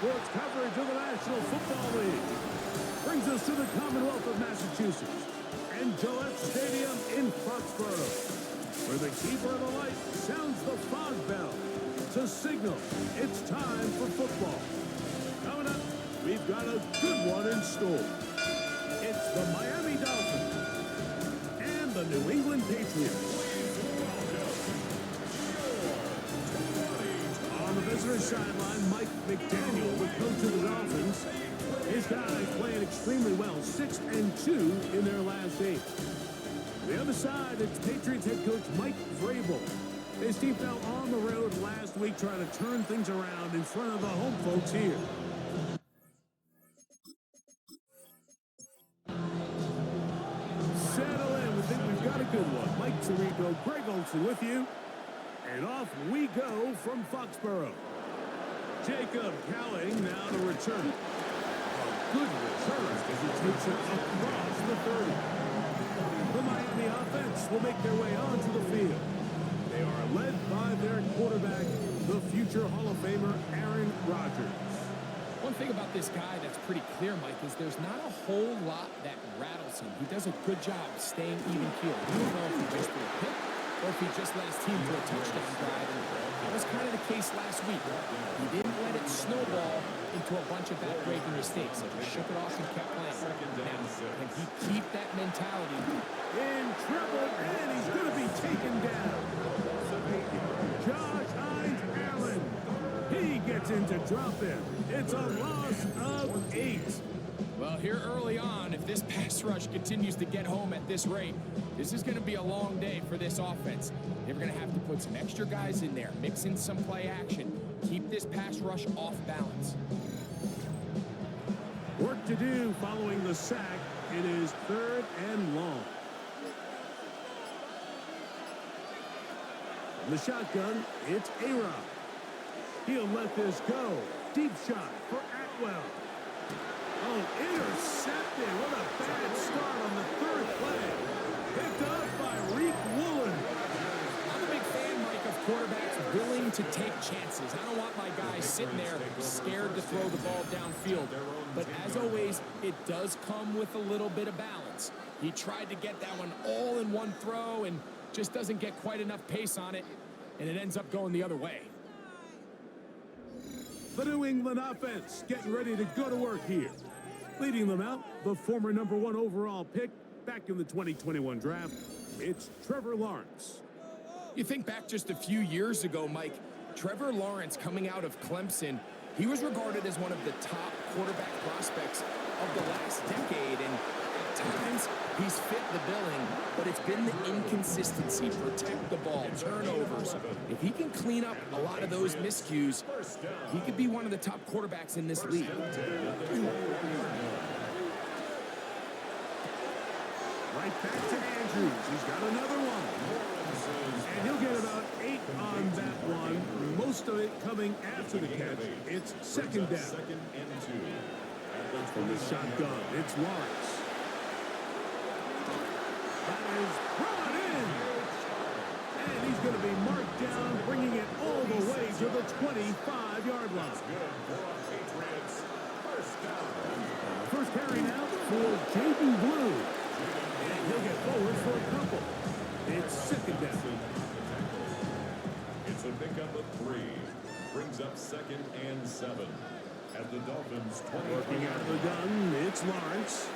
sports coverage of the National Football League. Brings us to the Commonwealth of Massachusetts and Gillette Stadium in Foxborough, where the keeper of the light sounds the fog bell to signal it's time for football. Coming up, we've got a good one in store. It's the Miami Dolphins and the New England Patriots. On the visitor sideline, Mike McDaniel, the coach of the Dolphins. His guys playing extremely well, 6-2 in their last 8. The other side, it's Patriots head coach Mike Vrabel. His team fell on the road last week trying to turn things around in front of the home folks here. Settle in. We think we've got a good one. Mike Tirico, Greg Olsen with you. And off we go from Foxborough. Jacob Cowling now to return. A good return as he takes it across the 30. The Miami offense will make their way onto the field. They are led by their quarterback, the future Hall of Famer, Aaron Rodgers. One thing about this guy that's pretty clear, Mike, is there's not a whole lot that rattles him. He does a good job staying even-keeled. You don't know if he just threw a pick or if he just led his team to a touchdown drive. And that was kind of the case last week. He didn't let it snowball into a bunch of back-breaking mistakes. He just shook it off and kept playing. Now, can he keep that mentality? In trouble, and he's going to be taken down. Josh Hines-Allen. He gets into drop-in. It's a loss of 8. Well, here early on, if this pass rush continues to get home at this rate, this is going to be a long day for this offense. They're going to have to put some extra guys in there, mix in some play action, keep this pass rush off balance. Work to do following the sack. It is 3rd and long. From the shotgun, it's A-Rod. He'll let this go. Deep shot for Atwell. Oh, intercepted. What a bad start on the 3rd play. Picked up by Reek Woolen. I'm a big fan, Mike, of quarterbacks willing to take chances. I don't want my guys sitting there scared to throw the ball downfield. But as always, it does come with a little bit of balance. He tried to get that one all in one throw and just doesn't get quite enough pace on it, and it ends up going the other way. The New England offense getting ready to go to work here. Leading them out, the former #1 overall pick back in the 2021 draft, it's Trevor Lawrence. You think back just a few years ago, Mike, Trevor Lawrence coming out of Clemson, he was regarded as one of the top quarterback prospects of the last decade, and at times he's fit the billing, but it's been the inconsistency, protect the ball, turnovers. If he can clean up a lot of those miscues, he could be one of the top quarterbacks in this league. Right back to Andrews. He's got another one. And he'll get about 8 on that one. Most of it coming after the catch. It's 2nd down. 2nd and 2. From the shotgun, it's Lawrence. That is brought in. And he's going to be marked down, bringing it all the way to the 25-yard line. First carry now for Jaden Blue. And he'll get forward for a couple. It's 2nd down. It's a pickup of 3. Brings up 2nd and 7. At the Dolphins 20. Working out of the gun, it's Lawrence.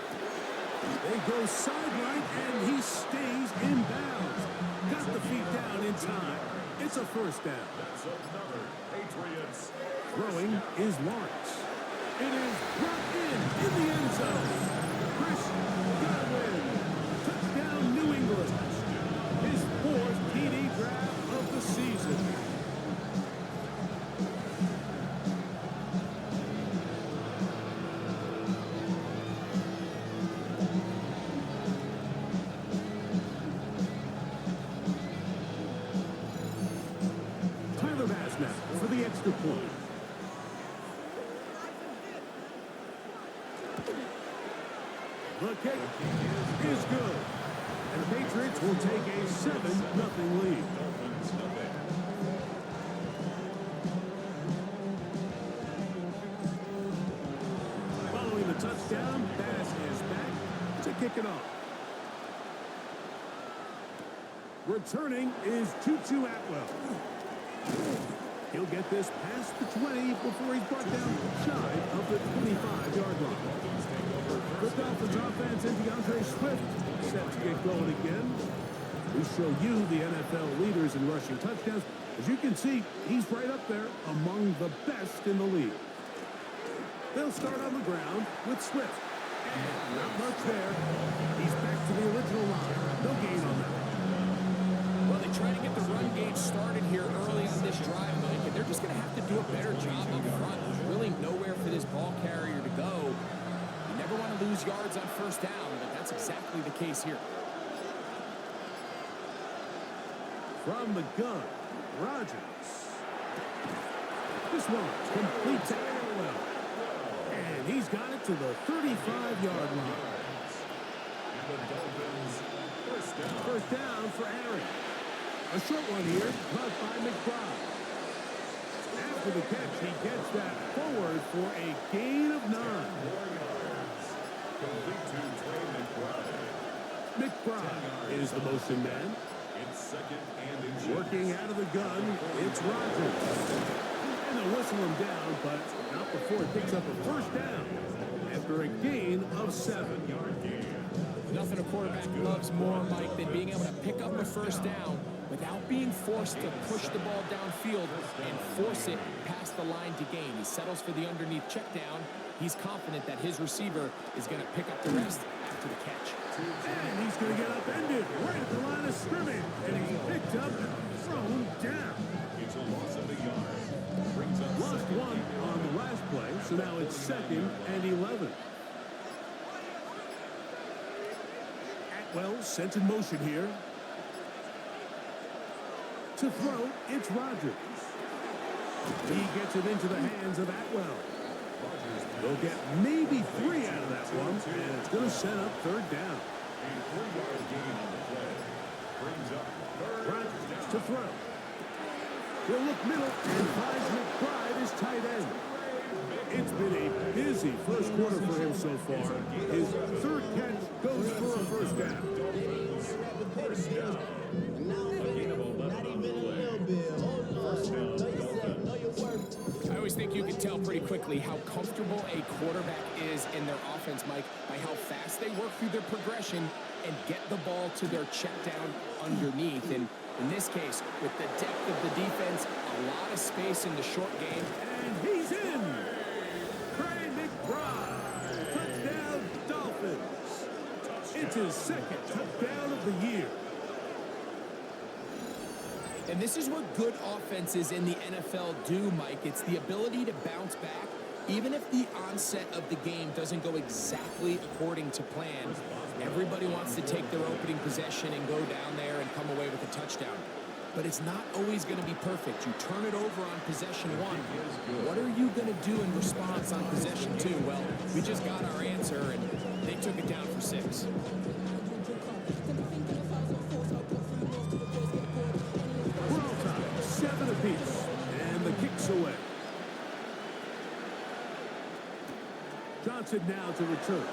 They go sideline, and he stays in bounds. Got the feet down in time. It's a 1st down. That's another Patriots. Throwing is Lawrence. It is brought in the end zone. Chris Godwin. Touchdown, New England. His 4th TD grab of the season. For the extra point. The kick is good. And the Patriots will take a 7-0 lead. kick it off. Returning is Tutu Atwell. He'll get this past the 20 before he's brought down shy of the 25-yard line. The Dolphins offense and DeAndre Swift set to get going again. We show you the NFL leaders in rushing touchdowns. As you can see, he's right up there among the best in the league. They'll start on the ground with Swift. And not much there. He's back to the original line. No gain on that. Well, they try to get the run game started here early on this drive, Mike, and they're just going to have to do a better job up front. There's really nowhere for this ball carrier to go. You never want to lose yards on first down, but that's exactly the case here. From the gun, Rodgers. This one's complete to Atwell. And he's got it to the 35-yard line. And the Dolphins First down for Aaron. A short one here, caught by McBride. After the catch, he gets that forward for a gain of 9. 4 yards. Complete to Trey McBride. McBride is the motion man. It's second and inches. Working out of the gun, it's Rodgers. And they'll whistle him down, but not before he picks up a first down after a gain of 7. Nothing a quarterback loves more, Mike, than being able to pick up a first down without being forced to push the ball downfield and force it past the line to gain. He settles for the underneath check down. He's confident that his receiver is going to pick up the rest after the catch. And he's going to get upended right at the line of scrimmage. And he's picked up and thrown down. It's a loss of a yard. Brings up Lost one on the last play, so now it's 2nd and 11. Atwell sent in motion here. To throw, it's Rodgers. He gets it into the hands of Atwell. They'll get maybe 3 out of that one, and it's going to set up 3rd down. a 3-yard gain on the play. Brings up Rodgers to throw. He'll look middle and finds McBride as tight end. It's been a busy first quarter for him so far. His 3rd catch goes for a first down. first down. A gain of 11 on the play. First down, Dolphins. I always think you can tell pretty quickly how comfortable a quarterback is in their offense, Mike, by how fast they work through their progression and get the ball to their check down underneath. And in this case, with the depth of the defense, a lot of space in the short game. And he's in! Trey McBride! Touchdown, Dolphins! It's his 2nd touchdown of the year. And this is what good offenses in the NFL do, Mike. It's the ability to bounce back, even if the onset of the game doesn't go exactly according to plan. Everybody wants to take their opening possession and go down there and come away with a touchdown. But it's not always going to be perfect. You turn it over on possession 1. What are you going to do in response on possession 2? Well, we just got our answer, and they took it down for 6. We're all tied, 7 apiece, and the kick's away. Johnson now to return.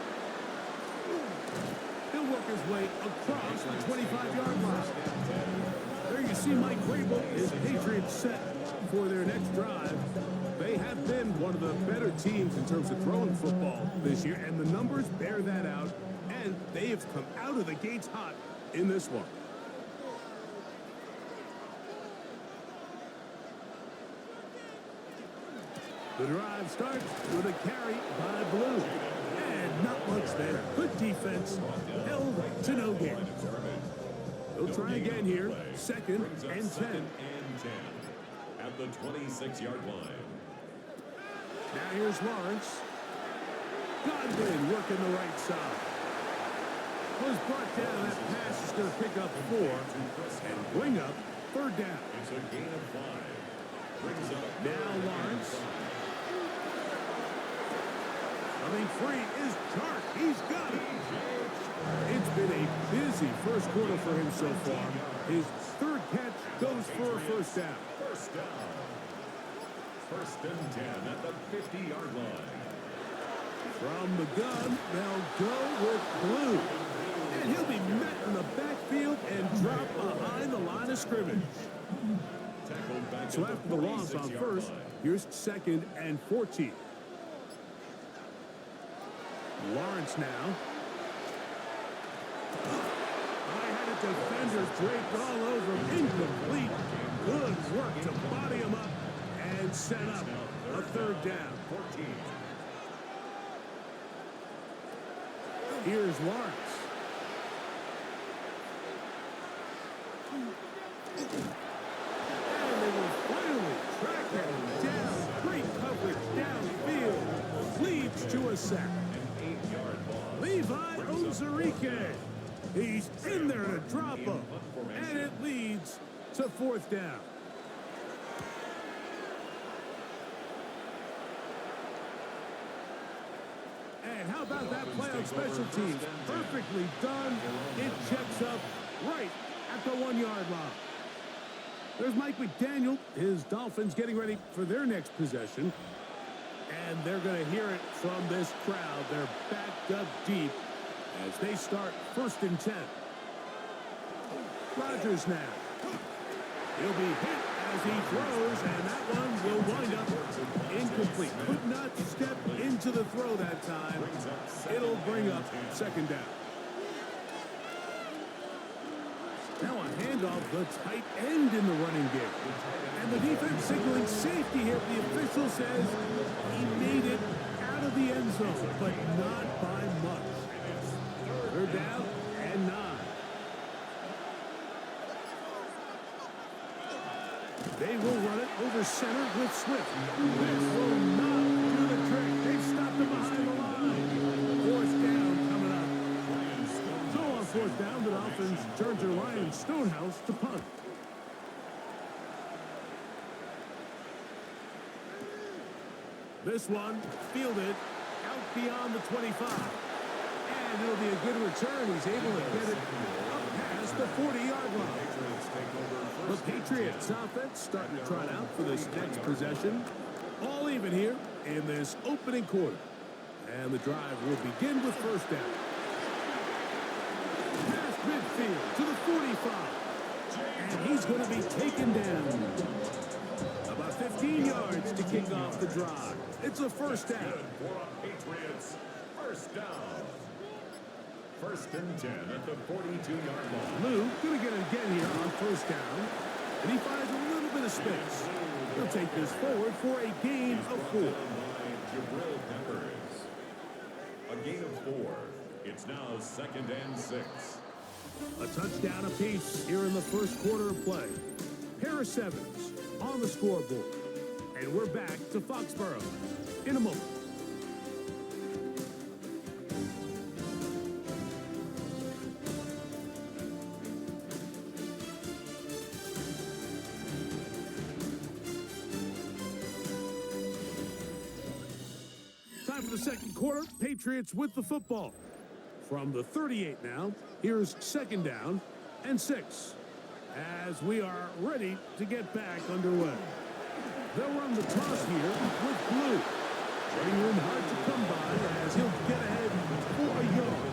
He'll work his way across the 25-yard line. There you see Mike Vrabel, his Patriots set for their next drive. They have been one of the better teams in terms of throwing football this year, and the numbers bear that out, and they have come out of the gates hot in this one. The drive starts with a carry by Blue. And not much there. Good defense. Held to no gain. They'll try again here. 2nd and 10. Second and 10 at the 26-yard line. Now here's Lawrence. Godwin working the right side. Was brought down. That pass is going to pick up 4 and bring up 3rd down. It's a gain of 5. Brings up Now Lawrence. Coming free is Chark. He's got it. It's been a busy first quarter for him so far. His 3rd catch goes for a first down. First down. 1st and 10 at the 50-yard line. From the gun, they'll go with Blue. And he'll be met in the backfield and dropped behind the line of scrimmage. So after the loss on first, here's 2nd and 14. Lawrence now. High-headed defender draped all over him. Incomplete. Good work to body him up and set up a 3rd down. Here's Lawrence. And they will finally track him down. Great coverage downfield. Leads to a sack. Levi Ozarike. He's in there to drop him. And it leads to 4th down. And how about that play on special teams? Perfectly done. It checks up right at the 1-yard line. There's Mike McDaniel. His Dolphins getting ready for their next possession. And they're going to hear it from this crowd. They're backed up deep as they start 1st and 10. Rodgers now. He'll be hit as he throws, and that one will wind up incomplete. Could not step into the throw that time. It'll bring up 2nd down. Now a handoff, the tight end in the running game. And the defense signaling safety here. The official says he made it out of the end zone, but not by much. 3rd down and 9. They will run it over center with Swift. This will not do the trick. They've stopped him behind the line. 4th down coming up. So on 4th down, the Dolphins turn to Ryan Stonehouse to punt. This one fielded out beyond the 25. And it'll be a good return. He's able to get it up past the 40-yard line. The Patriots offense starting to trot out for this next possession. All even here in this opening quarter. And the drive will begin with 1st down. Past midfield to the 45. And he's going to be taken down. About 15 yards to kick off the drive. It's a 1st down. Patriots, 1st down. 1st and 10 at the 42-yard line. Lou going to get it again here on 1st down. And he finds a little bit of space. He'll take this forward for a gain of 4. A gain of 4. It's now 2nd and 6. A touchdown apiece here in the 1st quarter of play. Harris Evans on the scoreboard. And we're back to Foxborough in a moment. Time for the 2nd quarter. Patriots with the football. From the 38 now, here's 2nd down and 6. As we are ready to get back underway. They'll run the toss here with Blue. Running room hard to come by as he'll get ahead for a yard.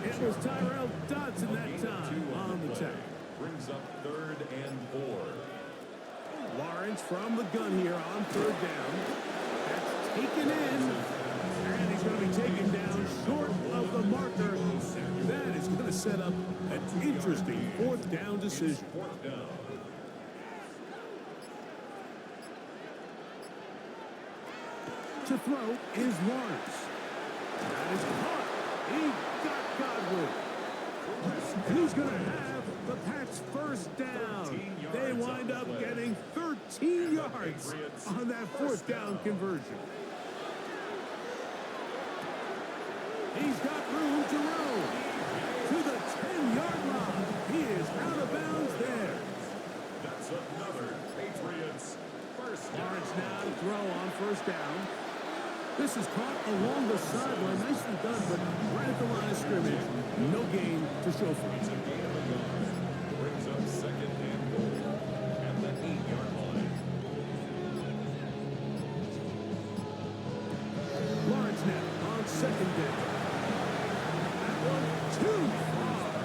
It was Tyrell Dodson that time on the tackle. Brings up 3rd and 4. Lawrence from the gun here on 3rd down. That's taken in. And he's going to be taken down short of the marker. That is going to set up an interesting 4th down decision. 4th down. To throw is Lawrence. That is caught. He got Godwin. And he's going to have the Pats 1st down. They wind up getting 13 yards on that 4th down conversion. He's got room to roam to the 10-yard line. He is out of bounds there. That's another Patriots 1st down. Lawrence now to throw on 1st down. This is caught along the sideline. Nicely done, but right at the line of scrimmage. No gain to show for it. Brings up 2nd and goal at the 8-yard line. Lawrence now on 2nd down. That one too far.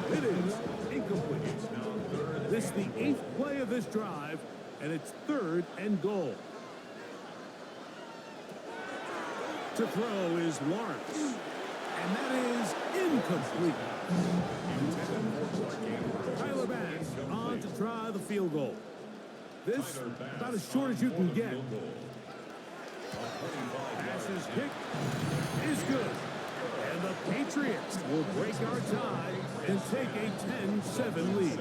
throw. It is incomplete. This is the 8th play of this drive, and it's 3rd and goal. To throw is Lawrence, and that is incomplete. Tyler Bass on to try the field goal. This about as short as you can get. Pass's kick is good. And the Patriots will break our tie and take a 10-7 lead.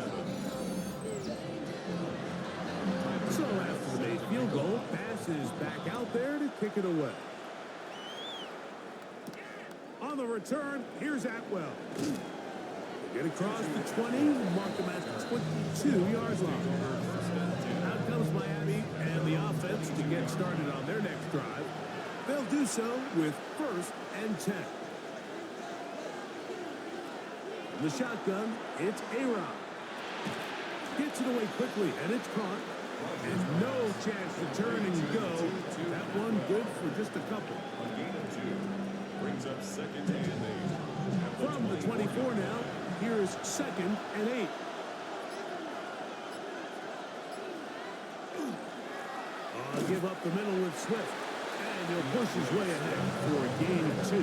So after the made field goal, Bass is back out there to kick it away. On the return, here's Atwell. Get across the 20, mark them at the 22-yard line. Out comes Miami and the offense to get started on their next drive. They'll do so with 1st and 10. The shotgun, it's A-Rod. Gets it away quickly, and it's caught. And no chance to turn and go. That one good for just a couple. A gain of 2. Brings up 2nd and 8. From the 24 now, here's 2nd and 8. Give up the middle with Swift. And he'll push his way ahead for a gain of 2.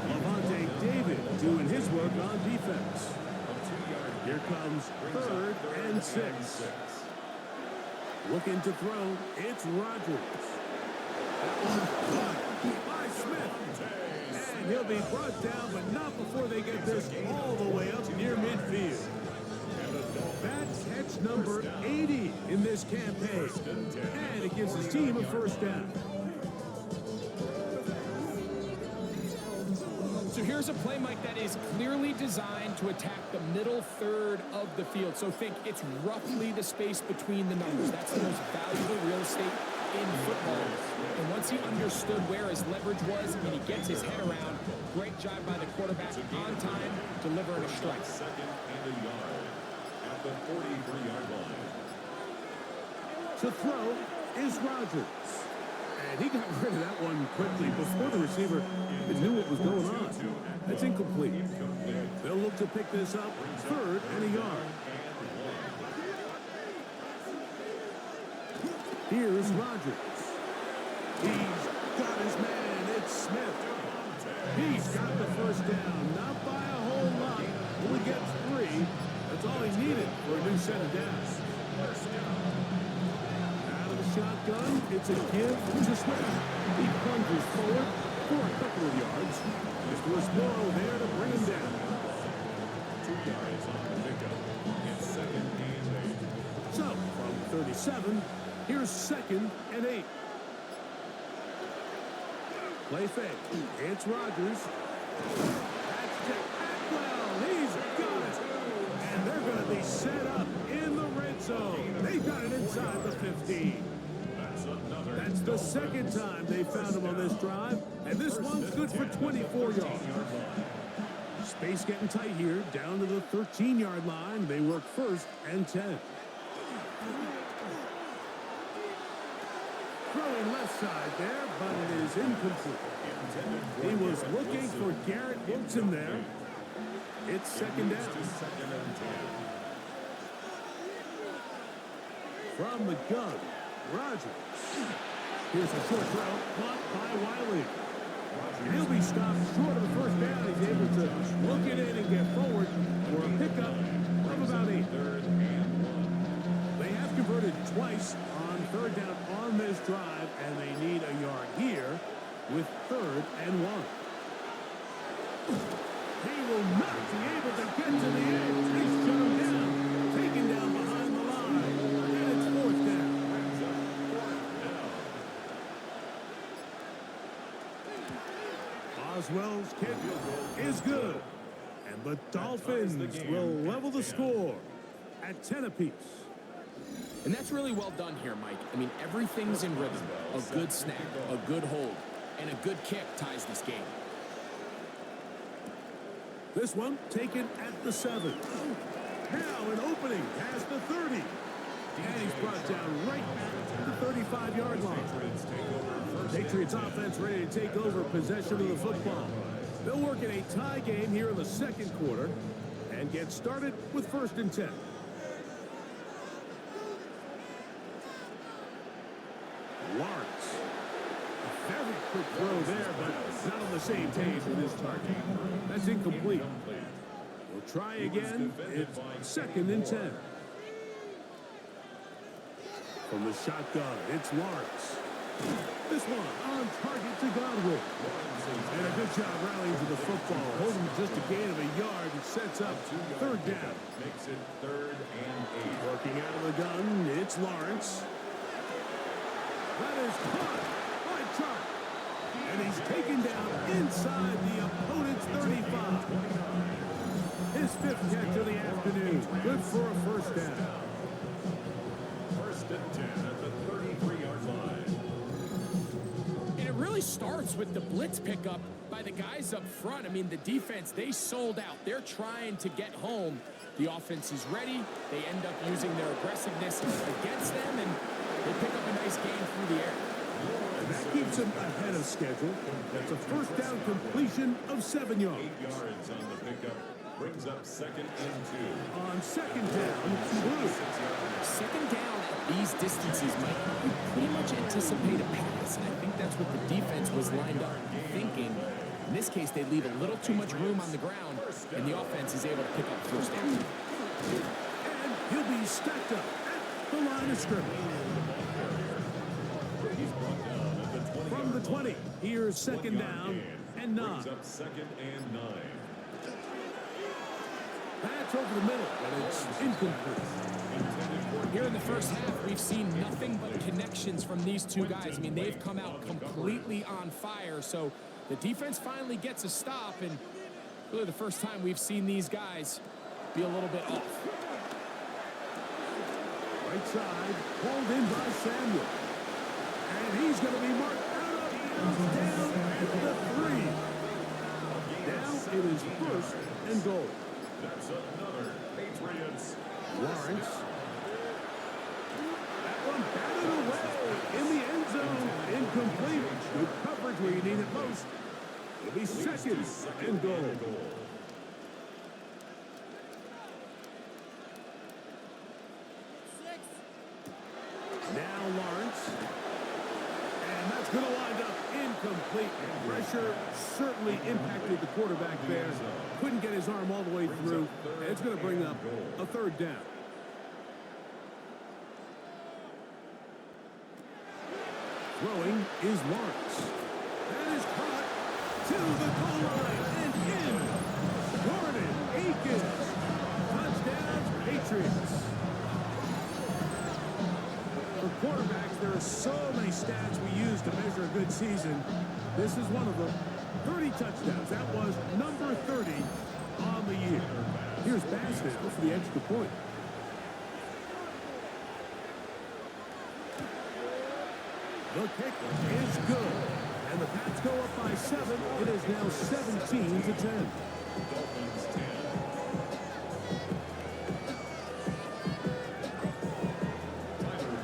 Levante David doing his work on defense. Here comes 3rd and 6. Looking to throw, it's Rodgers. That one's caught by Smith. And he'll be brought down, but not before they get this all the way up near midfield. That's catch number 80 in this campaign. And it gives his team a 1st down. So here's a play, Mike, that is clearly designed to attack the middle 3rd of the field. So think it's roughly the space between the numbers. That's the most valuable real estate in football. And once he understood where his leverage was and he gets his head around, great job by the quarterback on time, delivering a strike. 2nd and a yard at the 43-yard line. To throw is Rodgers. And he got rid of that one quickly before the receiver knew what was going on. That's incomplete. They'll look to pick this up 3rd and a yard. Here's Rodgers. He's got his man. It's Smith. He's got the 1st down. Not by a whole lot. Only gets 3. That's all he needed for a new set of downs. Out of the shotgun, it's a give to Smith. He plunges forward for a couple of yards. This was Morrow there to bring him down. 2 yards on the pickup. It's 2nd and 8. So, from 37, here's 2nd and 8. Play fake. It's Rodgers. That's to Atwell. He's got it. And they're going to be set up in the red zone. They got it inside the 15. That's the 2nd time they found him on this drive. And this one's good for 24 yards. Space getting tight here. Down to the 13-yard line. They work 1st and 10. Throwing left side there, but it is incomplete. He was looking for Garrett Wilson there. It's 2nd down. From the gun, Rodgers. Here's a short throw, caught by Wiley. He'll be stopped short of the 1st down. He's able to look it in and get forward for a pickup of about 8. They have converted twice on 3rd down on this drive, and they need a yard here with 3rd and 1. He will not be able to get to the edge. They shut him down, taken down behind the line, and it's 4th down. Oswell's kick is good, and the Dolphins will level the score at 10 apiece. And that's really well done here, Mike. I mean, everything's in rhythm. A good snap, a good hold, and a good kick ties this game. This one taken at the 7. Now an opening past the 30. And he's brought down right at the 35-yard line. Patriots offense ready to take over possession of the football. They'll work in a tie game here in the 2nd quarter. And and get started with 1st and 10. Lawrence. A very quick throw there, but not on the same page with his target. That's incomplete. We'll try again. It's 2nd and 10. From the shotgun, it's Lawrence. This one on target to Godwin. And a good job rallying to the football, holding just a gain of a yard and sets up 3rd down. Makes it 3rd and 8. Working out of the gun, it's Lawrence. That is caught by Chark. And he's taken down inside the opponent's 35. His 5th catch of the afternoon. Good for a 1st down. 1st and 10 at the 33-yard line. And it really starts with the blitz pickup by the guys up front. I mean, the defense, they sold out. They're trying to get home. The offense is ready. They end up using their aggressiveness against them, and they pick up a nice gain through the air. And that keeps him ahead of schedule. That's a 1st down completion of 7 yards. 8 yards on the pickup. Brings up 2nd and 2. On 2nd down, Blue. 2nd down at these distances, Mike, you pretty much anticipate a pass, and I think that's what the defense was lined up thinking. In this case, they leave a little too much room on the ground, and the offense is able to pick up 1st down. And he'll be stacked up at the line of scrimmage. He's brought down at the 20. From the 20, here's 2nd down and 9. Brings up 2nd and 9. Patch over the middle, but it's incomplete. Here in the 1st half, we've seen nothing but connections from these two guys. I mean, they've come out completely on fire, so the defense finally gets a stop, and really the first time we've seen these guys be a little bit off. Right side, pulled in by Samuel. And he's going to be marked out of bounds down at the 3. Now it is 1st and goal. That's another Patriots. Lawrence. That one batted away in the end zone. Incomplete. Good coverage where you need it most. It'll be 2nd and goal. Now Lawrence. And that's going to wind up incomplete. Pressure certainly impacted the quarterback there. Couldn't get his arm all the way through. And it's going to bring up a 3rd down. Throwing is Lawrence. That is caught to the goal line and in. Gordon Akins. Touchdown, Patriots. For quarterbacks, there are so many stats we use to measure a good season. This is one of them. 30 touchdowns. That was number 30 on the year. Here's Bass now for the extra point. The kick is good. And the Pats go up by 7. It is now 17 to 10. Dolphins 10.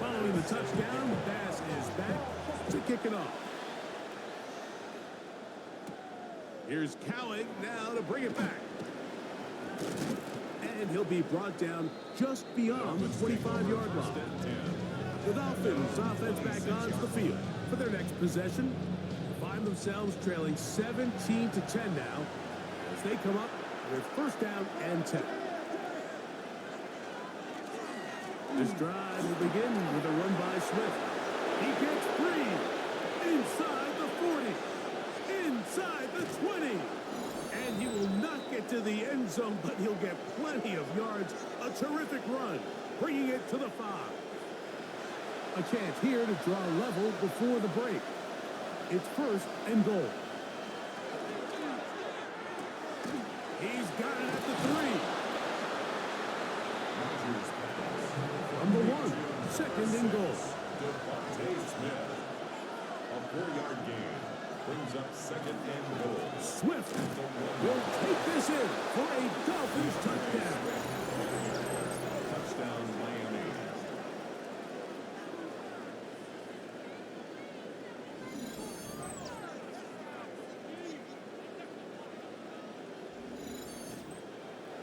Following the touchdown, Bass is back to kick it off. Here's Cowing now to bring it back. And he'll be brought down just beyond the 25-yard line. The Dolphins offense back onto the field for their next possession. Find themselves trailing 17 to 10 now as they come up with 1st down and 10. This drive will begin with a run by Smith. He gets 3 inside the 40, inside the 20. And he will not get to the end zone, but he'll get plenty of yards. A terrific run, bringing it to the 5. A chance here to draw level before the break. It's 1st and goal. He's got it at the 3. Number 1, 2nd and goal. Smith. A 4-yard gain. Brings up 2nd and goal. Swift will take this in for a Dolphins touchdown. Touchdown, Miami.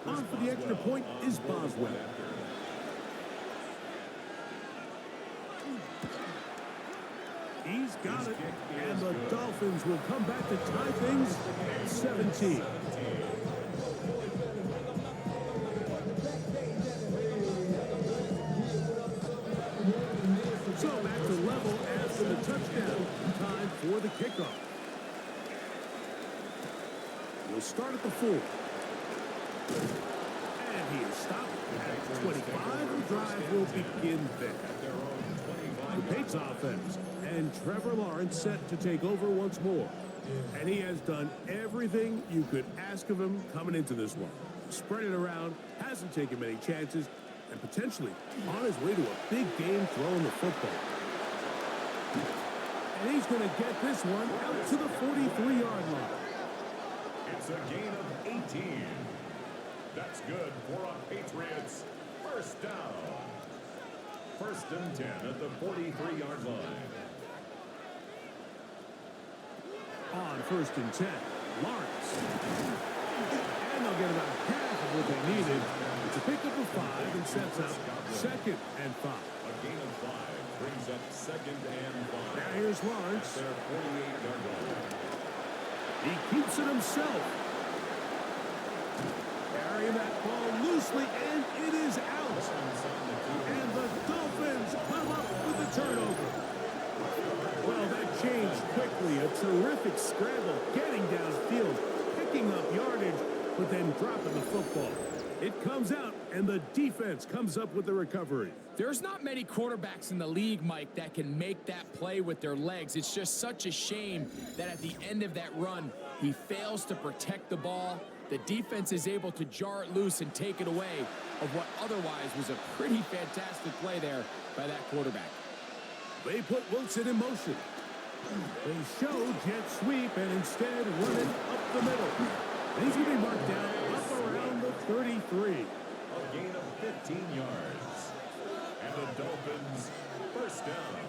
On down for the extra point is Boswell. He's got it, and the Dolphins will come back to tie things at 17. So back to level after the touchdown. Time for the kickoff. We'll start at the 4. And he is stopped at 25. The drive will begin there. The Patriots offense, and Trevor Lawrence set to take over once more. And he has done everything you could ask of him coming into this one. Spread it around, hasn't taken many chances, and potentially on his way to a big game throwing the football. And he's going to get this one out to the 43-yard line. It's a gain of 18. That's good for a Patriots first down. First and 10 at the 43-yard line. On first and 10, Lawrence. And they'll get about half of what they needed. It's a pickup of 5 and sets up second and 5. A gain of 5 brings up second and 5. Now here's Lawrence. Their 48-yard line. He keeps it himself. Carrying that ball loosely, and it is out. And the Dolphins come up with the turnover. Well, that changed quickly. A terrific scramble, getting downfield, picking up yardage, but then dropping the football. It comes out, and the defense comes up with the recovery. There's not many quarterbacks in the league, Mike, that can make that play with their legs. It's just such a shame that at the end of that run, he fails to protect the ball. The defense is able to jar it loose and take it away of what otherwise was a pretty fantastic play there by that quarterback. They put Wilson in motion. They show jet sweep and instead run it up the middle. And he's going to be marked down up around the 33. A gain of 15 yards. And the Dolphins first down.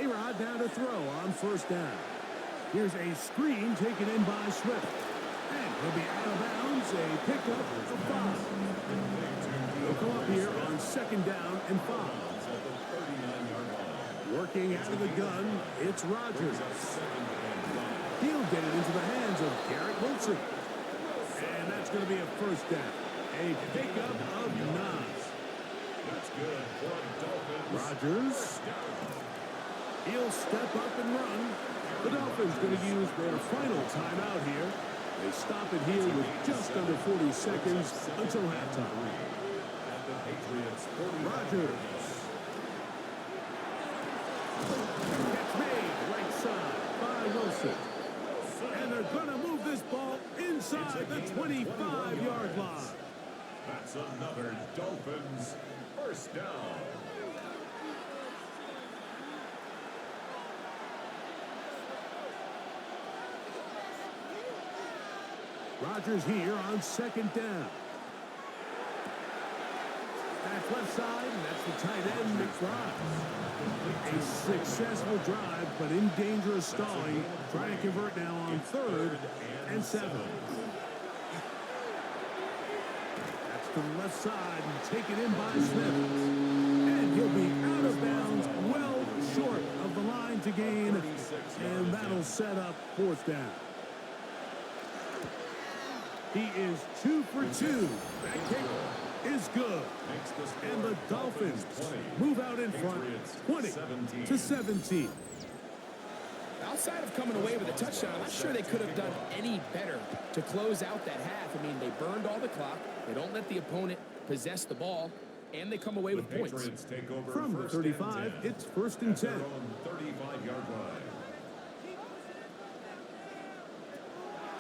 A-Rod down to throw on first down. Here's a screen taken in by Swift. And he'll be out of bounds, a pickup of 5. He'll come up here on second down and 5. Working out of the gun, it's Rodgers. He'll get it into the hands of Garrett Wilson. And that's going to be a first down. A pickup of 9. That's good for Dolphins. Rodgers. He'll step up and run. The Dolphins going to use their final timeout here. They stop it here with just under 40 seconds until halftime. Rodgers. Catch made right side by Wilson. And they're going to move this ball inside the 25-yard line. That's another Dolphins first down. Rodgers here on second down. That's left side, and that's the tight end, McFly. A successful drive, but in danger of stalling. Trying to convert now on 3rd and 7. That's to the left side, and taken in by Smith. And he'll be out of bounds, well short of the line to gain. And that'll set up 4th down. He is 2 for 2. That kick is good. And the Dolphins move out in front, 20-17. Outside of coming away with a touchdown, I'm not sure they could have done any better to close out that half. I mean, they burned all the clock. They don't let the opponent possess the ball, and they come away with points. From the 35, it's 1st and 10. 35-yard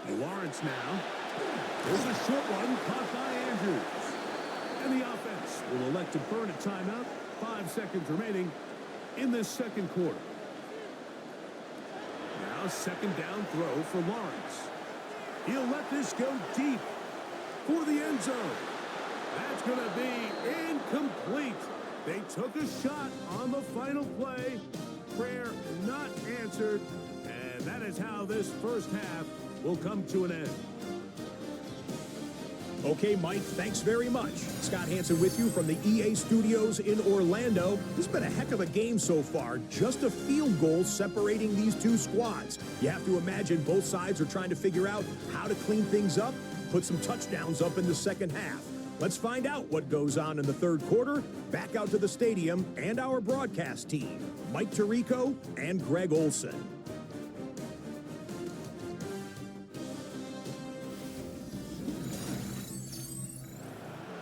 line. Lawrence now. There's a short one caught by Andrews. And the offense will elect to burn a timeout. 5 seconds remaining in this second quarter. Now second down throw for Lawrence. He'll let this go deep for the end zone. That's going to be incomplete. They took a shot on the final play. Prayer not answered. And that is how this first half will come to an end. Okay, Mike, thanks very much. Scott Hansen with you from the EA Studios in Orlando. This has been a heck of a game so far. Just a field goal separating these two squads. You have to imagine both sides are trying to figure out how to clean things up, put some touchdowns up in the second half. Let's find out what goes on in the third quarter. Back out to the stadium and our broadcast team, Mike Tirico and Greg Olson.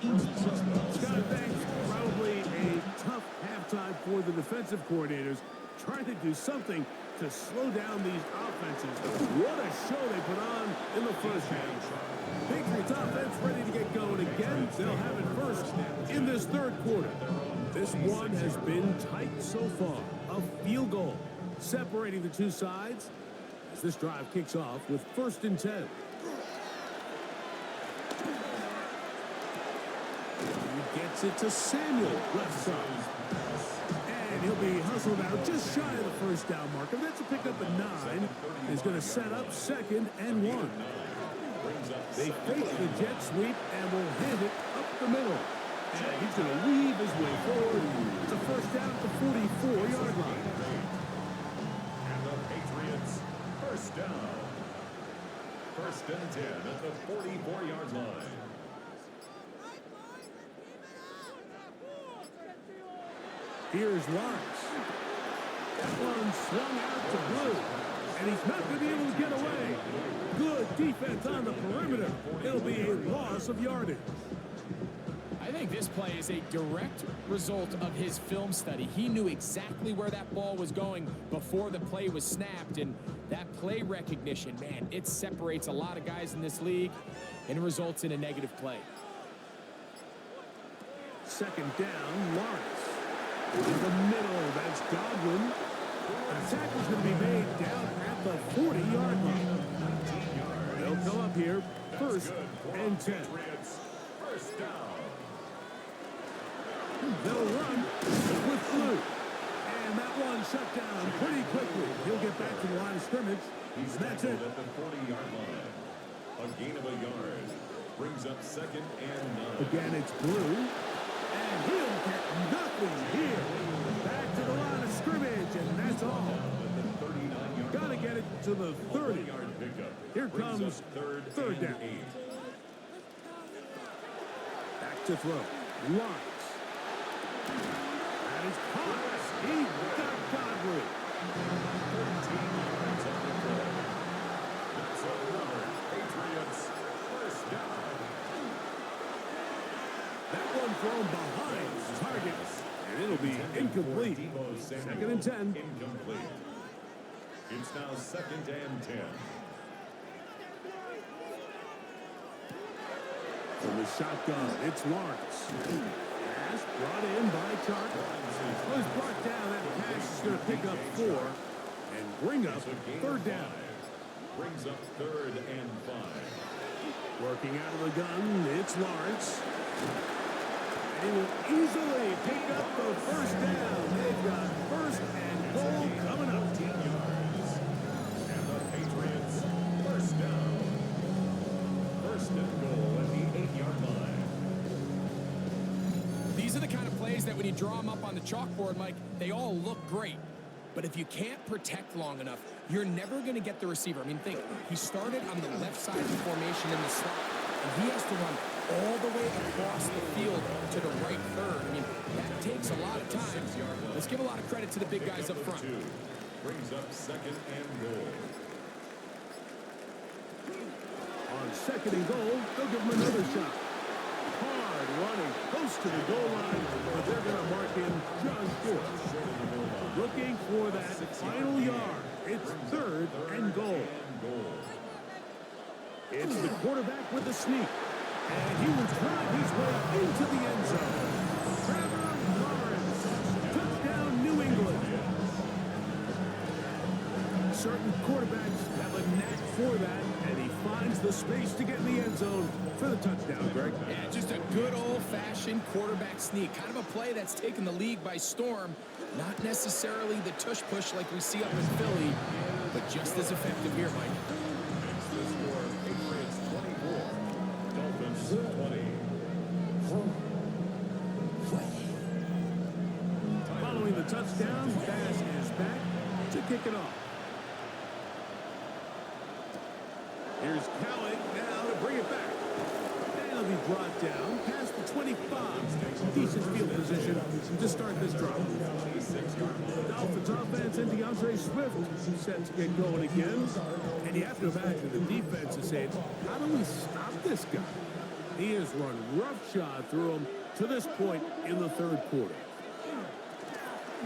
Scott, thanks. Probably a tough halftime for the defensive coordinators, trying to do something to slow down these offenses. What a show they put on in the first half. Patriots offense ready to get going again. They'll have it first in this third quarter. This one has been tight so far. A field goal separating the two sides as this drive kicks off with 1st and 10. He gets it to Samuel, left side. And he'll be hustled out just shy of the first down marker. That's a pickup at 9. He's going to set up 2nd and 1. They fake the jet sweep and will hand it up the middle. And he's going to weave his way forward. It's a first down at the 44-yard line. And the Patriots, first down. 1st and 10 at the 44-yard line. Here's Lawrence. That one swung out to Blue. And he's not going to be able to get away. Good defense on the perimeter. It'll be a loss of yardage. I think this play is a direct result of his film study. He knew exactly where that ball was going before the play was snapped, and that play recognition, man, it separates a lot of guys in this league, and it results in a negative play. 2nd down, Lawrence. In the middle, that's Godwin. And the tackle's going to be made down at the 40-yard line. They'll come up here, 1st and 10. First down. They'll run with Blue. And that one shut down pretty quickly. He'll get back to the line of scrimmage. He's That's it. at the 40-yard line. A gain of a yard. Brings up 2nd and 9. Again, it's Blue. And he'll get nothing here. Back to the line of scrimmage, and that's all. Got to get it to the 30. Here comes third down. 8. Back to throw. Lawrence. That is caught. He got Godwin. 13 yards on the play. That's another Patriots first down. That one thrown behind his target, and it'll be incomplete. 2nd and 10. Incomplete. It's now 2nd and 10. From the shotgun, it's Lawrence. Pass brought in by Chark. Was brought down. That pass is going to pick up 4 and bring up 3rd down. Brings up 3rd and 5. Working out of the gun, it's Lawrence. He will easily pick up the 1st down. They've got 1st and goal coming up. And the Patriots, first down. 1st and goal at the 8-yard line. These are the kind of plays that when you draw them up on the chalkboard, Mike, they all look great. But if you can't protect long enough, you're never going to get the receiver. I mean, think, he started on the left side of the formation in the slot, and he has to run all the way across the field to the right third. I mean, that takes a lot of time. Let's give a lot of credit to the big guys up front. Brings up 2nd and goal. On 2nd and goal, they'll give him another shot. Hard running, close to the goal line, but they're going to mark him just short. Looking for that final yard. It's 3rd and goal. It's the quarterback with the sneak. And he will drive his way into the end zone. Trevor Lawrence. Touchdown, New England. Certain quarterbacks have a knack for that, and he finds the space to get in the end zone for the touchdown, Greg. Yeah, just a good old-fashioned quarterback sneak. Kind of a play that's taken the league by storm. Not necessarily the tush-push like we see up in Philly, but just as effective here, Mike. It's the score, Patriots 24, Dolphins kick it off. Here's Cowan now to bring it back. And it'll be brought down past the 25. Decent field position to start this drive. Dolphins offense and DeAndre Swift set to get going again. And you have to imagine the defense is saying, how do we stop this guy? He has run roughshod through him to this point in the third quarter.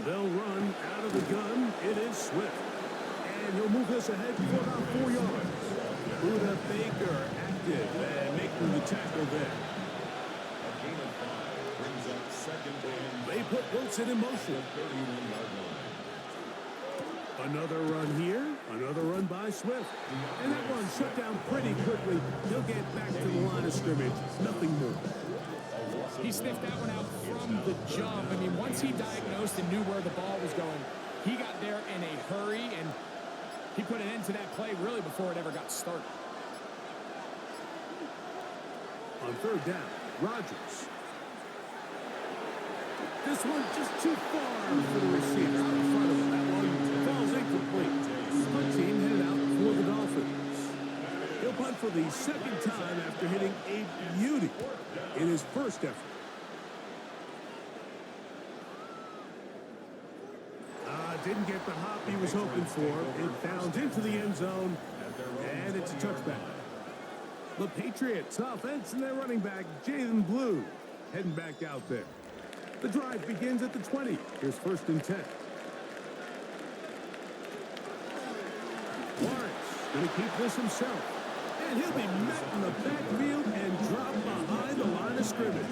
They'll run out of the gun. It is Swift. And he'll move this ahead for about 4 yards. Buda Baker active and making the tackle there. A gain of 5 brings up second and They put Wilson in motion. 31-yard line. Another run here. Another run by Swift. And that one shut down pretty quickly. He'll get back to the line of scrimmage. Nothing more. He sniffed that one out from the jump. I mean, once he diagnosed and knew where the ball was going, he got there in a hurry, and he put an end to that play really before it ever got started. On third down, Rodgers. This one just too far for the receiver. Out in front of him. That one falls incomplete. Punt team headed out for the Dolphins. He'll punt for the second time after hitting a beauty in his first effort. Didn't get the hop he was hoping for. It bounds into the end zone, and it's a touchback. The Patriots offense and their running back, Jalen Blue, heading back out there. The drive begins at the 20. Here's first and 10. Lawrence going to keep this himself. And he'll be met in the backfield and dropped behind the line of scrimmage.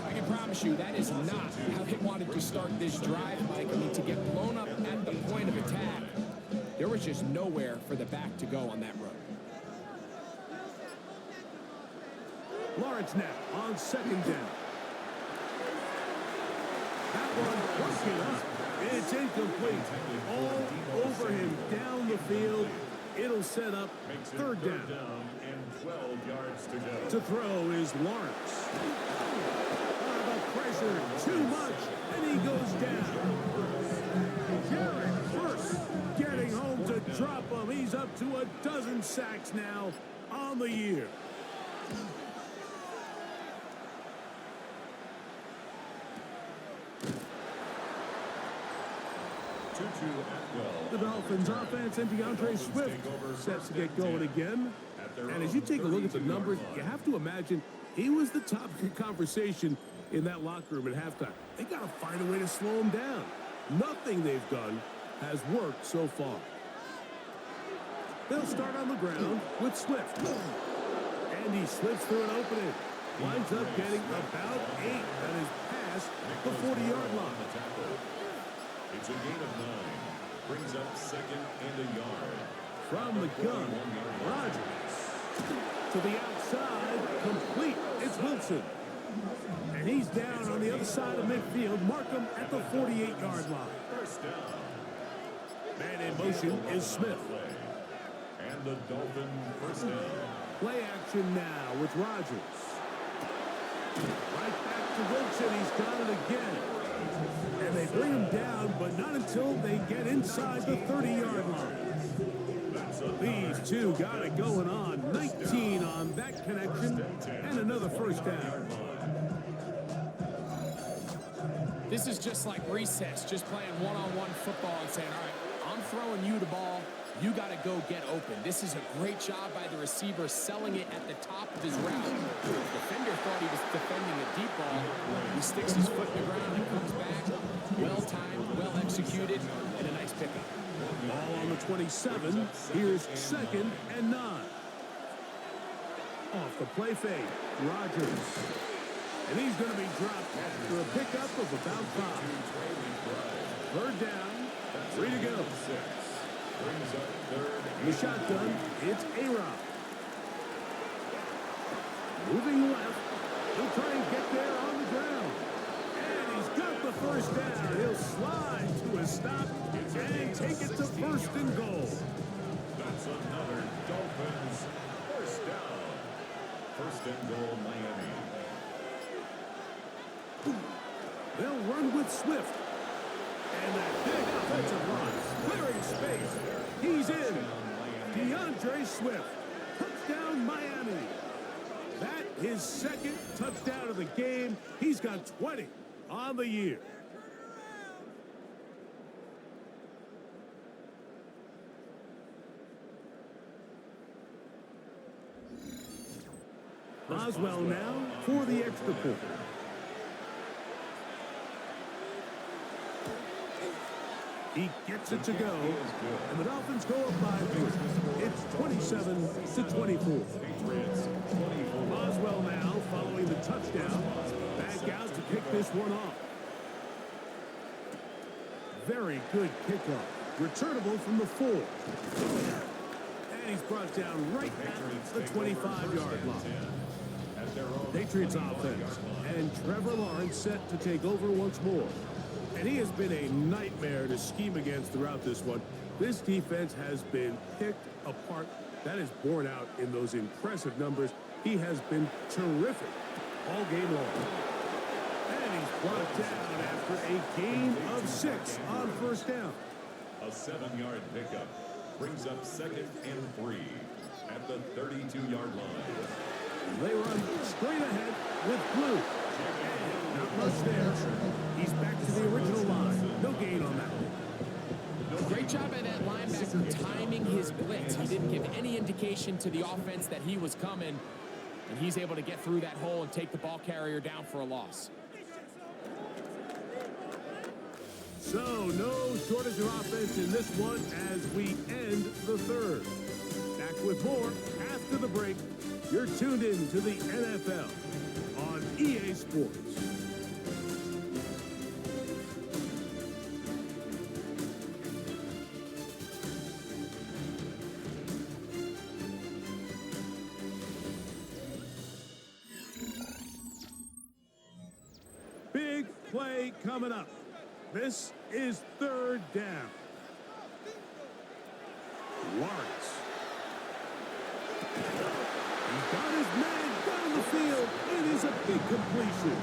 I can promise you that is not how they wanted to start this drive, Mike. I mean, to get blown up at the point of attack, there was just nowhere for the back to go on that run. Lawrence now on second down. That one broken up. It's incomplete. All over him down the field. It'll set up third down. And 12 yards to go. To throw is Lawrence. The pressure too much, and he goes down. Jared first getting home to drop him. He's up to a dozen sacks now on the year. The Dolphins offense and DeAndre Swift set to get going again. And as you take a look at the numbers, you have to imagine he was the top conversation in that locker room at halftime. They got to find a way to slow him down. Nothing they've done has worked so far. They'll start on the ground with Swift. And he slips through an opening. Winds up getting about 8 at his pass the 40-yard line. It's a gain of 9. Brings up second and a yard. From the gun, Rodgers. To the outside, complete. It's Wilson. And he's down on the other side of midfield. Mark him at the 48-yard line. First down. Man in motion is Smith. And the Dolphin first down. Play action now with Rodgers. Right back to Wilson. He's got it again. And they bring him down, but not until they get inside the 30-yard line. These two got it going on. 19 on that connection, and another first down. This is just like recess, just playing one-on-one football and saying, all right, I'm throwing you the ball. You got to go get open. This is a great job by the receiver selling it at the top of his route. The defender thought he was defending a deep ball. He sticks his foot in the ground and comes back. Well-timed, well-executed, and a nice pickup. Ball on the 27. Here's second and 9. Off the play fake, Rodgers. And he's going to be dropped after a pickup of about 5. Third down, 3 to go. Brings up third. The shotgun, it's A-Rob. Moving left. He'll try and get there on the ground. And he's got the first down. He'll slide to a stop and take it to first and goal. That's another Dolphins first down. First and goal, Miami. They'll run with Swift. And that big offensive line, clearing space. He's in. DeAndre Swift. Touchdown, Miami. That his second touchdown of the game. He's got 20 on the year. Boswell now for the extra point. He gets it to go, and the Dolphins go up by 3. It's 27-24. Boswell now following the touchdown. Back out to pick this one off. Very good kickoff. Returnable from the 4. And he's brought down right at the 25-yard line. Patriots offense, and Trevor Lawrence set to take over once more. And he has been a nightmare to scheme against throughout this one. This defense has been picked apart. That is borne out in those impressive numbers. He has been terrific all game long. And he's brought down after a gain of 6 on first down. A 7-yard pickup brings up 2nd and 3 at the 32-yard line. They run straight ahead with blue. And not much there. He's back to the original line. No gain on that one. Great job by that linebacker timing his blitz. He didn't give any indication to the offense that he was coming, and he's able to get through that hole and take the ball carrier down for a loss. So, no shortage of offense in this one as we end the third. Back with more after the break. You're tuned in to the NFL on EA Sports. Big play coming up. This is 3rd down. Lawrence. He's got his man down the field. It is a big completion.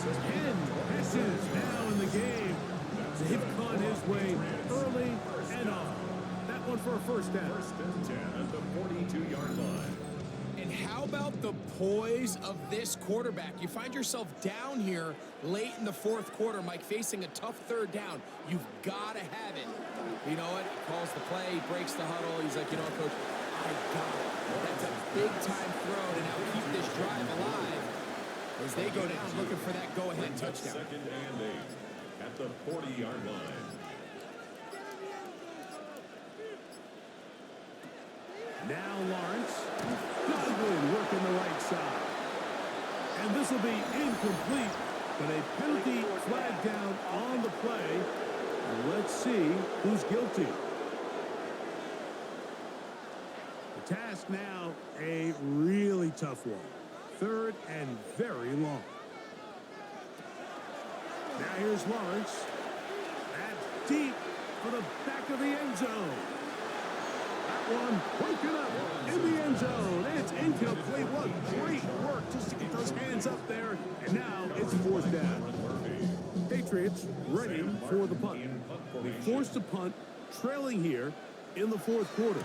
10 passes now in the game. They've gone his way early and often. That one for a first down. 1st and 10 at the 42-yard line. And how about the poise of this quarterback? You find yourself down here late in the 4th quarter, Mike, facing a tough 3rd down. You've got to have it. You know what? He calls the play, breaks the huddle. He's like, you know what, Coach? I got it. That's a big-time throw to now keep this drive alive as they go down looking for that go-ahead touchdown. 2nd and 8 at the 40-yard line. Now Lawrence. Godwin working the right side. And this will be incomplete, but a penalty flag down on the play. And let's see who's guilty. The task now, a really tough one. 3rd and very long. Now here's Lawrence. That's deep for the back of the end zone. That one broken up in the end zone. It's incomplete. What great work just to get those hands up there. And now it's 4th down. Patriots ready for the punt. They forced a punt, trailing here in the 4th quarter.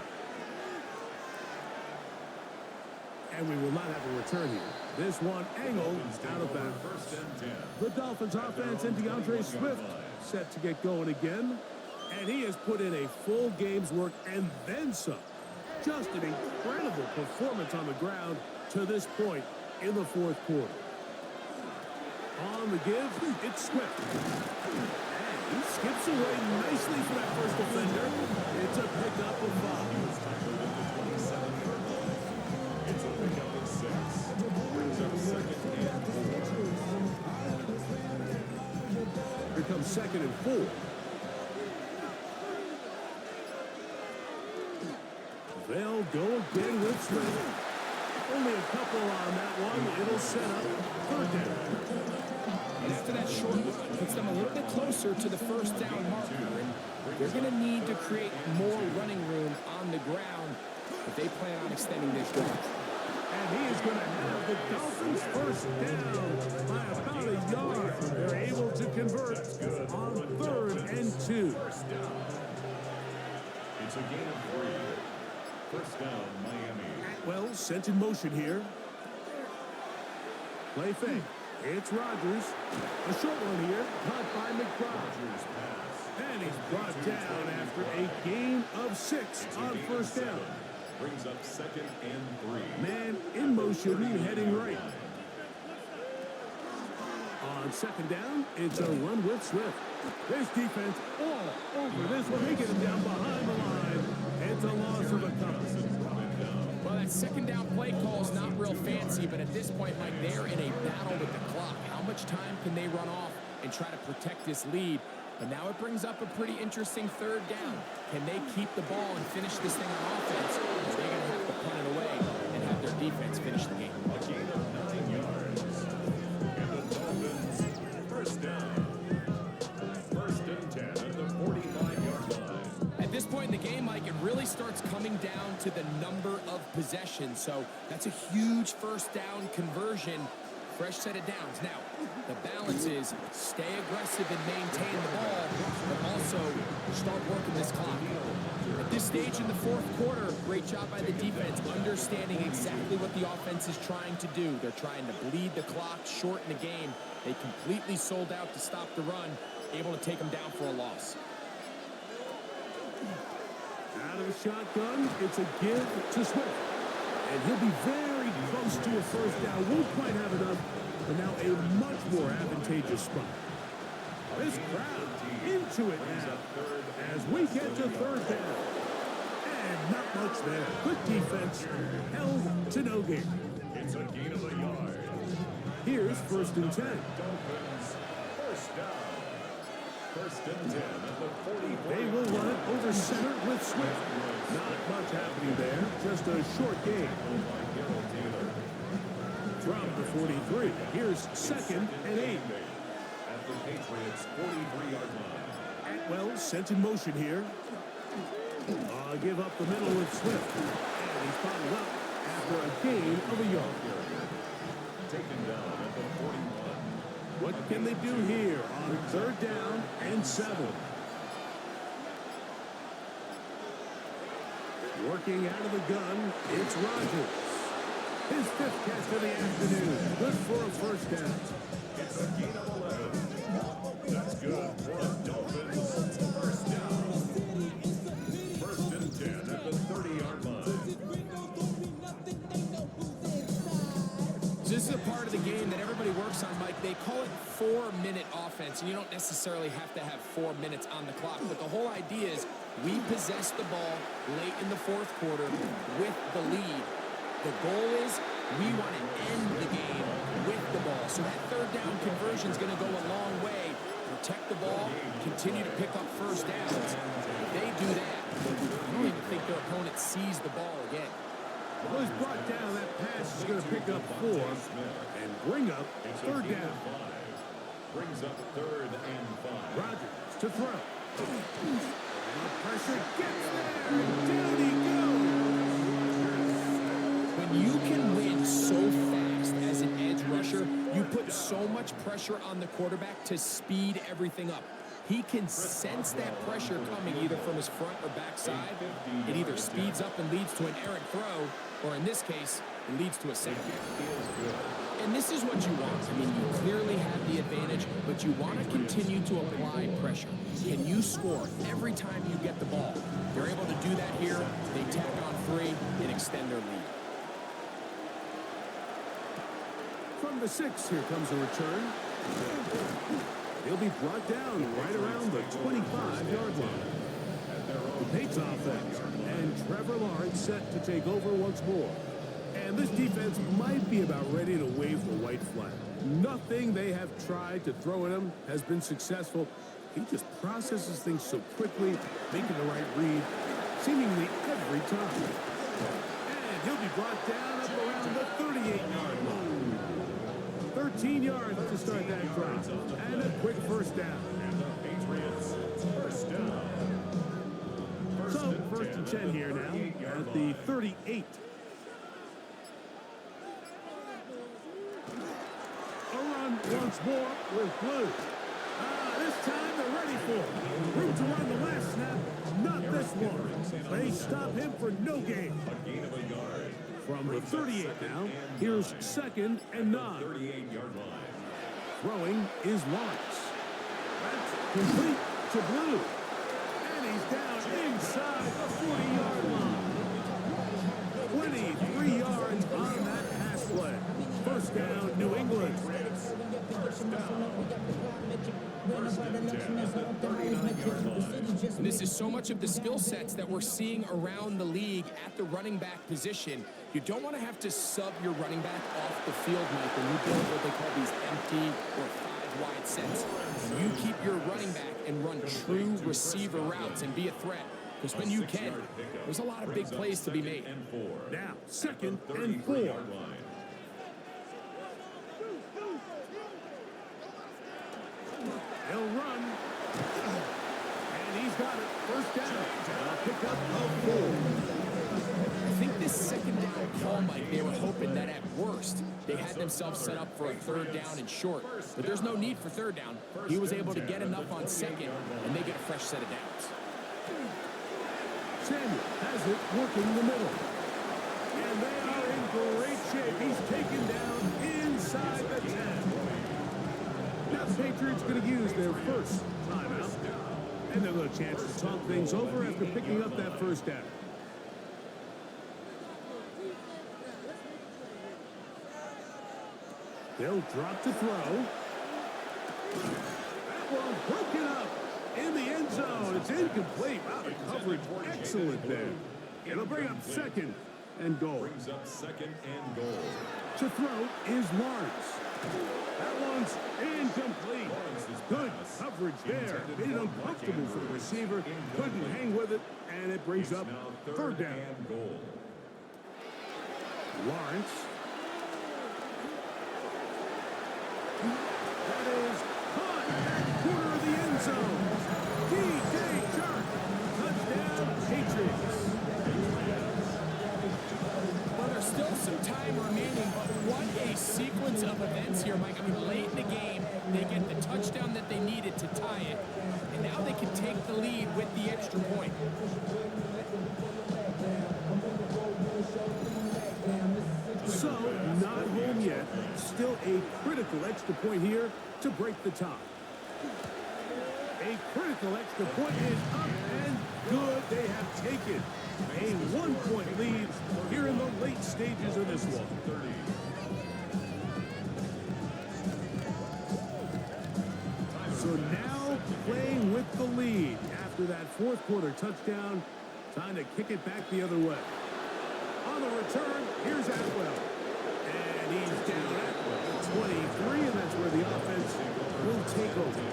And we will not have a return here. This one angled out of bounds. 1st and 10. The Dolphins offense and DeAndre Swift set to get going again. And he has put in a full game's work and then some. Just an incredible performance on the ground to this point in the 4th quarter. On the give, it's Swift. And he skips away nicely for that first defender. It's a pickup of 5. It's a pickup of 6. Brings up 2nd and 4. Here comes 2nd and 4. They'll go again with Swift. Only a couple on that one. It'll set up 3rd down. And after that short run, puts them a little bit closer to the first down marker. And they're going to need to create more running room on the ground if they plan on extending this drive. And he is going to have the Dolphins first down by about a a yard. They're able to convert on 3rd and 2. First down. It's a gain of 3. First down, Miami. Well, sent in motion here. Play fake. It's Rodgers. A short one here, caught by McBride. And he's brought down after a gain of 6 on first down. Brings up 2nd and 3. Man in motion, heading right. On 2nd down, it's a run with Swift. This defense all over this one. They get him down behind the line. It's a loss of a couple. Well, that 2nd down play call is not real fancy, but at this point, Mike, they're in a battle with the clock. How much time can they run off and try to protect this lead? But now it brings up a pretty interesting 3rd down. Can they keep the ball and finish this thing on offense? Or they're going to have to punt it away and have their defense finish the game. A gain of 9 yards. And the Dolphins, first down. 1st and 10 at the 45-yard line. At this point in the game, Mike, it really starts coming down to the number of possessions. So that's a huge 1st down conversion. Fresh set of downs. Now, the balance is stay aggressive and maintain the ball, but also start working this clock. At this stage in the 4th quarter, great job by the defense, understanding exactly what the offense is trying to do. They're trying to bleed the clock, shorten the game. They completely sold out to stop the run, able to take them down for a loss. Out of the shotgun, it's a give to Swift. And he'll be very close to a 1st down. Won't quite have enough, but now a much more advantageous spot. This crowd into it now as we get to 3rd down. And not much there. Good defense, held to no gain. It's a gain of a yard. Here's 1st and 10. Dolphins, first down. 1st and 10 at the 44. They will run it over center with Swift. Not much happening there, just a short gain. From the 43, here's 2nd and 8. At the Patriots' 43-yard line. Atwell sent in motion here. Give up the middle with Swift. And he's followed up after a gain of a yard. Taken down at the 41. What can they do here on 3rd down and 7? Working out of the gun, it's Rodgers. His 5th catch of the afternoon. Good for a 1st down. It's a gain of 11. That's good for the Dolphins. 1st down. 1st and 10 at the 30-yard line. This is a part of the game that everybody works on, Mike. They call it 4-minute offense, and you don't necessarily have to have 4 minutes on the clock, but the whole idea is we possess the ball late in the 4th quarter with the lead. The goal is we want to end the game with the ball. So that 3rd down conversion is going to go a long way. Protect the ball, continue to pick up 1st downs. If they do that, I don't even think their opponent sees the ball again. Well, he's brought down. That pass is going to pick up 4 and bring up 3rd down. Brings up 3rd and 5. Rodgers to throw. The pressure gets there. Down he goes. When you can win so fast as an edge rusher, you put so much pressure on the quarterback to speed everything up. He can sense that pressure coming either from his front or back side. It either speeds up and leads to an errant throw, or in this case, it leads to a sack. And this is what you want. I mean, you clearly have the advantage, but you want to continue to apply pressure. Can you score every time you get the ball? They're able to do that here. They tack on 3 and extend their lead. From the 6, here comes a return. He'll be brought down right around the 25-yard line. The Patriots offense and Trevor Lawrence set to take over once more. And this defense might be about ready to wave the white flag. Nothing they have tried to throw at him has been successful. He just processes things so quickly, making the right read, seemingly every time. And he'll be brought down up around the 38-yard line. 13 yards to start that drive. And a quick 1st down. And the Patriots, 1st down. So, 1st and 10 here now at the 38. A run once more with blue. This time they're ready for it. Room to run the last snap, not this one. They stop him for no gain. A gain of a yard. From the 38 now, here's 2nd and 9. 38-yard line. Throwing is Lawrence. That's complete to Blue. And he's down inside the 40-yard line. 23 yards on that pass play. First down, New England. First down. First and 10 at the 39-yard line. And this is so much of the skill sets that we're seeing around the league at the running back position. You don't want to have to sub your running back off the field, Mike, when you build what they call these empty or 5-wide sets. You keep your running back and run true receiver routes and be a threat. Because when you can, there's a lot of big plays to be made. Now, 2nd and 4. He'll run. And he's got it. First down. A pickup of 4. I think this second down call, Mike, they were hoping that at worst, they had themselves set up for a 3rd down and short. But there's no need for 3rd down. He was able to get enough on 2nd, and they get a fresh set of downs. Samuel has it working the middle. And they are in great shape. He's taken down inside the 10. Now the Patriots going to use their first timeout. And they'll have a chance to talk things over after picking up that first down. They'll drop to throw. That one broken up in the end zone. It's incomplete. Wow, the coverage excellent there. It'll bring up 2nd and goal. Brings up 2nd and goal. To throw is Lawrence. That one's incomplete. Good coverage there. Made it uncomfortable for the receiver. Couldn't hang with it, and it brings up 3rd down. And goal. Lawrence. That is caught at corner of the end zone. DJ Chark. Touchdown, Patriots. Well, there's still some time remaining, but what a sequence of events here, Mike. I mean, late in the game, they get the touchdown that they needed to tie it, and now they can take the lead with the extra point. So, not home yet. Still a critical extra point here to break the tie. A critical extra point is up and good. They have taken a 1-point lead here in the late stages of this one. So now playing with the lead after that 4th quarter touchdown. Time to kick it back the other way. On the return, here's Atwell. And he's down at 23, and that's where the offense will take over.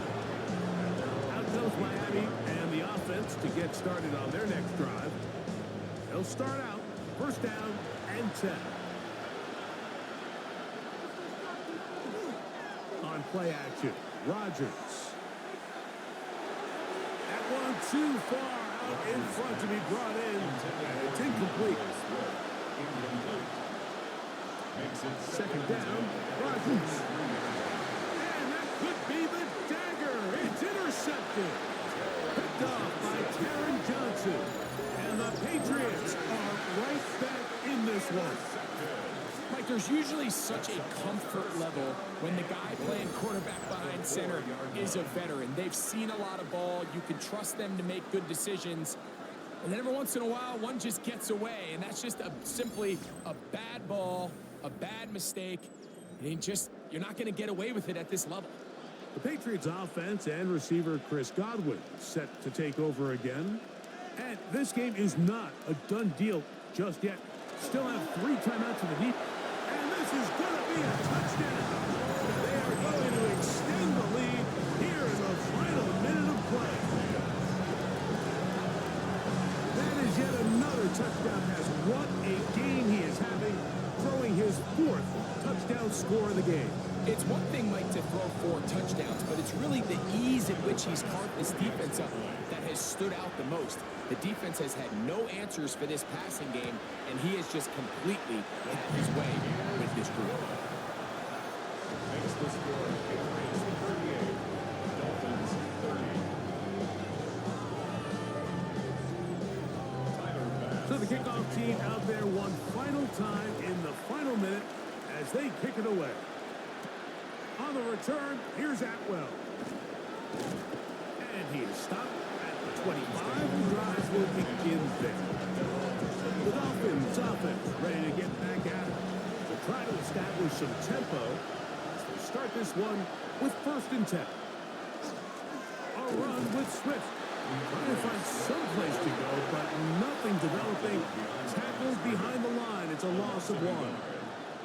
Out comes Miami and the offense to get started on their next drive. They'll start out first down and 10. On play action, Rodgers. That one too far out in front to be brought in, and it's incomplete. Makes it 2nd down, Rodgers. And that could be the dagger. It's intercepted. Picked off by Taron Johnson. And the Patriots are right back in this one. Mike, there's usually such a comfort level when the guy playing quarterback behind center is a veteran. They've seen a lot of ball. You can trust them to make good decisions. And then every once in a while, one just gets away. And that's just simply a bad ball, a bad mistake. And you're not going to get away with it at this level. The Patriots offense and receiver Chris Godwin set to take over again. And this game is not a done deal just yet. Still have 3 timeouts in the heat. And this is going to be a touchdown. They are going to extend the lead here in the final minute of play. That is yet another touchdown pass. What a game he is having, throwing his 4th touchdown score of the game. It's one thing, Mike, to throw 4 touchdowns, but it's really the ease at which he's carved this defense up that has stood out the most. The defense has had no answers for this passing game, and he has just completely had his way with this group. makes the score team out there one final time in the final minute as they kick it away. On the return, here's Atwell. And he is stopped at the 25. The drive will begin there. The Dolphins offense ready to get back at it. To try to establish some tempo as they start this one with 1st and 10. A run with Swift. Trying to find some place to go, but nothing developing. Tackled behind the line. It's a loss of 1.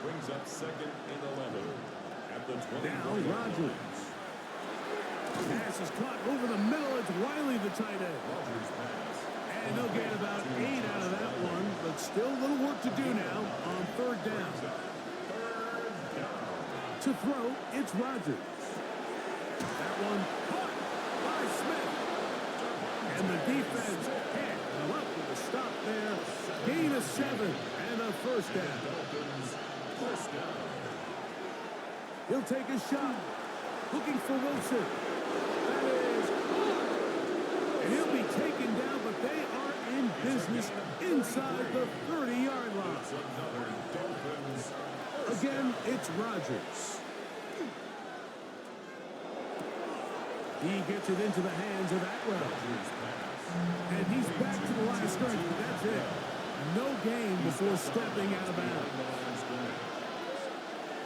Brings up 2nd and 11 at the 20. Now Rodgers. Pass is caught over the middle. It's Wiley, the tight end. And they'll get about 8 out of that one, but still a little work to do now on 3rd down. To throw, it's Rodgers. That one caught by Smith. And the defense can't come up with a stop there. Gain of 7 and a 1st down. He'll take a shot. Looking for Wilson. That is caught. And he'll be taken down, but they are in business inside the 30-yard line. Again, it's Rodgers. He gets it into the hands of Atwell. And he's back to the line of scrimmage. That's it. No gain before stepping out of bounds.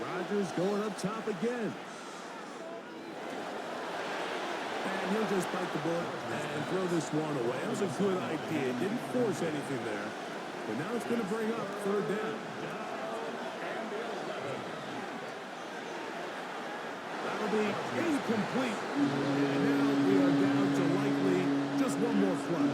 Rodgers going up top again. And he'll just bite the bullet and throw this one away. That was a good idea. Didn't force anything there. But now it's going to bring up 3rd down. That'll be incomplete. And now we are down to likely just one more play.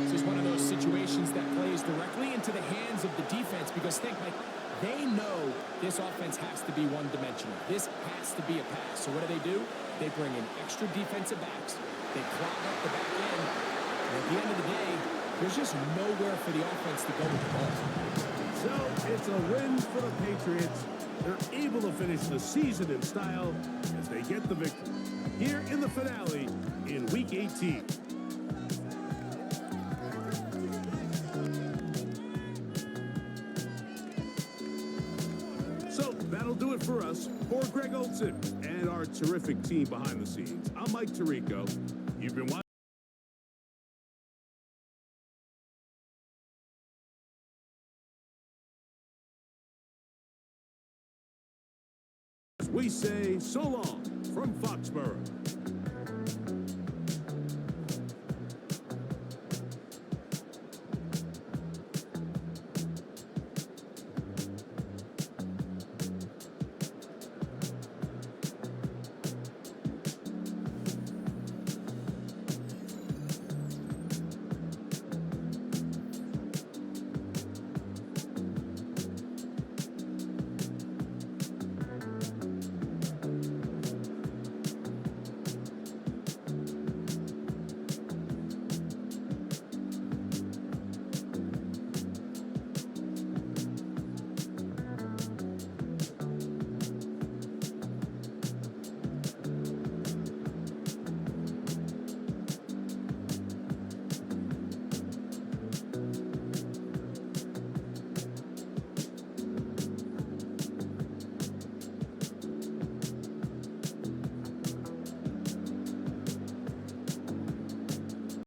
This is one of those situations that plays directly into the hands of the defense because think, Mike, they know this offense has to be one-dimensional. This has to be a pass. So what do? They bring in extra defensive backs. They clog up the back end. And at the end of the day, there's just nowhere for the offense to go with the ball. So it's a win for the Patriots. They're able to finish the season in style as they get the victory here in the finale in Week 18. So that'll do it for us. For Greg Olson and our terrific team behind the scenes, I'm Mike Tirico. You've been watching. We say so long from Foxborough.